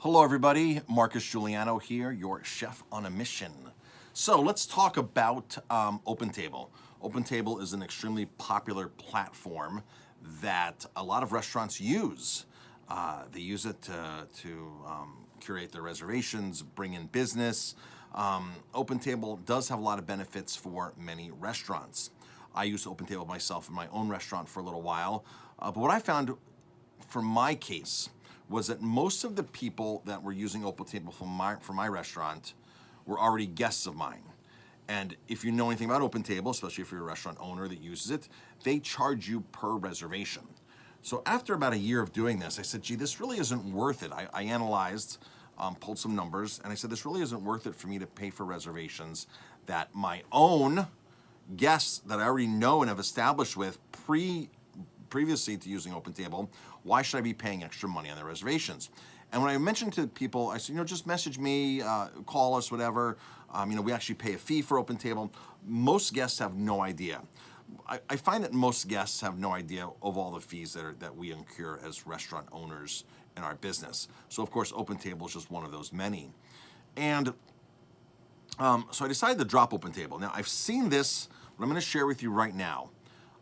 Hello everybody, Marcus Guiliano here, your chef on a mission. So let's talk about OpenTable. OpenTable is an extremely popular platform that a lot of restaurants use. They use it to curate their reservations, bring in business. OpenTable does have a lot of benefits for many restaurants. I used OpenTable myself in my own restaurant for a little while, but what I found for my case was that most of the people that were using OpenTable for my restaurant were already guests of mine. And if you know anything about OpenTable, especially if you're a restaurant owner that uses it, they charge you per reservation. So after about a year of doing this, I said, gee, this really isn't worth it. I analyzed, pulled some numbers, and I said, this really isn't worth it for me to pay for reservations that my own guests that I already know and have established with previously to using OpenTable, why should I be paying extra money on their reservations? And when I mentioned to people, I said, just message me, call us, whatever. We actually pay a fee for OpenTable. Most guests have no idea. I find that most guests have no idea of all the fees that we incur as restaurant owners in our business. So of course, OpenTable is just one of those many. And so I decided to drop OpenTable. Now I've seen this, what I'm gonna share with you right now.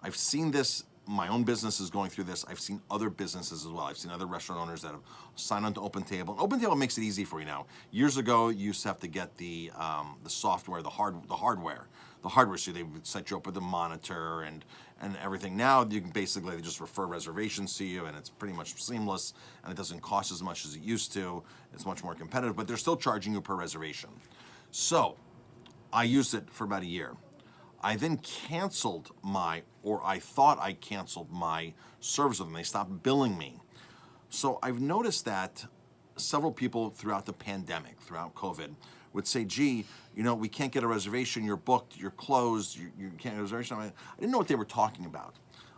I've seen this. My own business is going through this. I've seen other businesses as well. I've seen other restaurant owners that have signed on to OpenTable. OpenTable makes it easy for you now. Years ago, you used to have to get the software, the hardware. So they would set you up with a monitor and everything. Now you can basically just refer reservations to you, and it's pretty much seamless, and it doesn't cost as much as it used to. It's much more competitive, but they're still charging you per reservation. So I used it for about a year. I then canceled I thought I canceled my service with them. They stopped billing me. So I've noticed that several people throughout the pandemic, throughout COVID, would say, gee, we can't get a reservation, you're booked, you're closed, you can't get a reservation. I didn't know what they were talking about.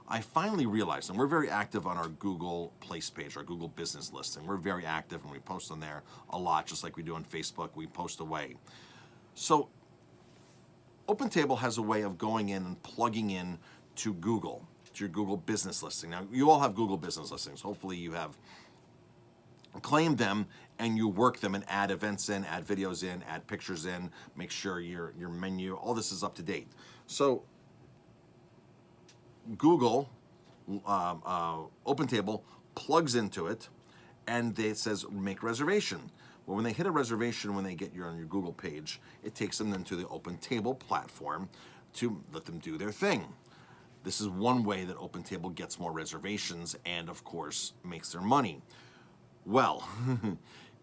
I finally realized, and we're very active on our Google Place page, our Google business listing. We're very active and we post on there a lot, just like we do on Facebook, we post away. So OpenTable has a way of going in and plugging in to Google, to your Google business listing. Now, you all have Google business listings. Hopefully you have claimed them and you work them and add events in, add videos in, add pictures in, make sure your menu, all this is up to date. So Google, OpenTable plugs into it and it says make reservation. Well, when they hit a reservation, when they get you on your Google page, it takes them then to the OpenTable platform to let them do their thing. This is one way that OpenTable gets more reservations and, of course, makes their money. Well,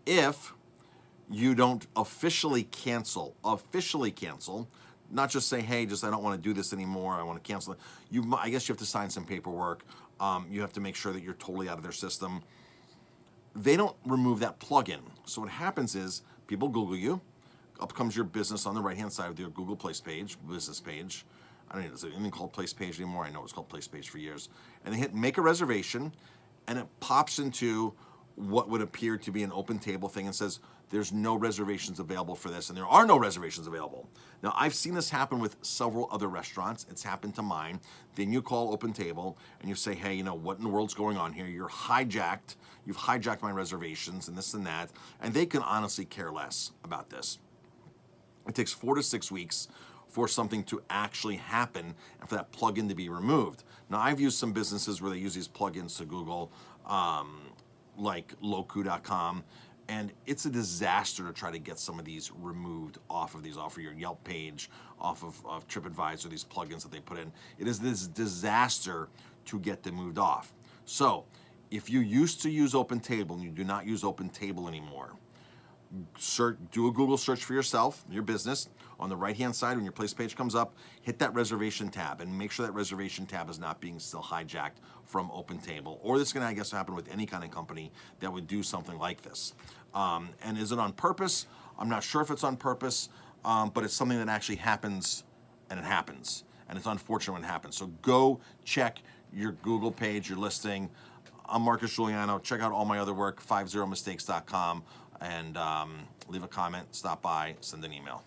if you don't officially cancel, not just say, hey, I don't want to do this anymore, I want to cancel it. I guess you have to sign some paperwork. You have to make sure that you're totally out of their system. They don't remove that plugin. So what happens is people Google you, up comes your business on the right-hand side of your Google Place page, business page. I don't know, is it even called Place page anymore? I know it's called Place page for years. And they hit make a reservation, and it pops into what would appear to be an OpenTable thing and says, there's no reservations available for this, and there are no reservations available. Now, I've seen this happen with several other restaurants. It's happened to mine. Then you call OpenTable, and you say, hey, what in the world's going on here? You've hijacked my reservations, and this and that, and they can honestly care less about this. It takes 4 to 6 weeks for something to actually happen and for that plugin to be removed. Now, I've used some businesses where they use these plugins to Google, like Loku.com, and it's a disaster to try to get some of these removed off of your Yelp page, off of TripAdvisor, these plugins that they put in. It is this disaster to get them moved off. So if you used to use OpenTable and you do not use OpenTable anymore, do a Google search for yourself, your business. On the right-hand side, when your place page comes up, hit that reservation tab and make sure that reservation tab is not being still hijacked from OpenTable. Or this can, I guess, happen with any kind of company that would do something like this. And is it on purpose? I'm not sure if it's on purpose, but it's something that actually happens, and it happens. And it's unfortunate when it happens. So go check your Google page, your listing. I'm Marcus Guiliano. Check out all my other work, 50mistakes.com, and leave a comment, stop by, send an email.